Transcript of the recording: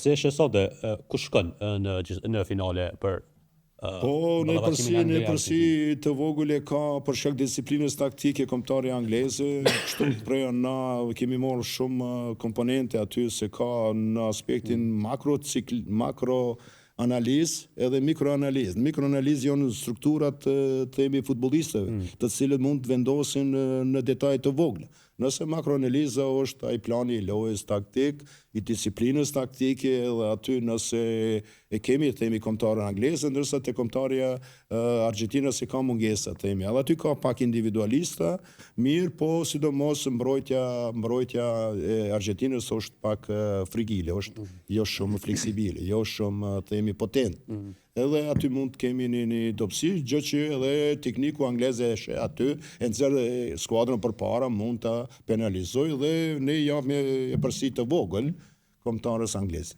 Si e shesot dhe kush shkon në finale për në përsi të vogël e ka për shkak disiplinës taktike kombëtare angleze, kështu preja na kemi marrë shumë komponente aty se ka në aspektin makro analizë edhe mikroanalizë. Mikroanalizë janë strukturat themi futbollistëve, të cilët mund të vendosin në detaj të vogla. Nëse makroanaliza është ai plani i lojës taktik, i disiplinës taktike, edhe aty nëse e kemi themi kombëtarën angleze, ndërsa te kombëtarja Argjentinës e ka mungesa themi. Edhe aty ka pak individualista, mirë, po sidomos mbrojtja e Argjentinës është pak frigile, është jo shumë fleksibile, jo shumë themi potent. Edhe aty mund të kemi një dobësi, gjë që edhe tekniku angleze e aty, e nxjerr skuadrën përpara, mund ta penalizojë dhe ne japim e përsi të vogël kombëtarës anglez.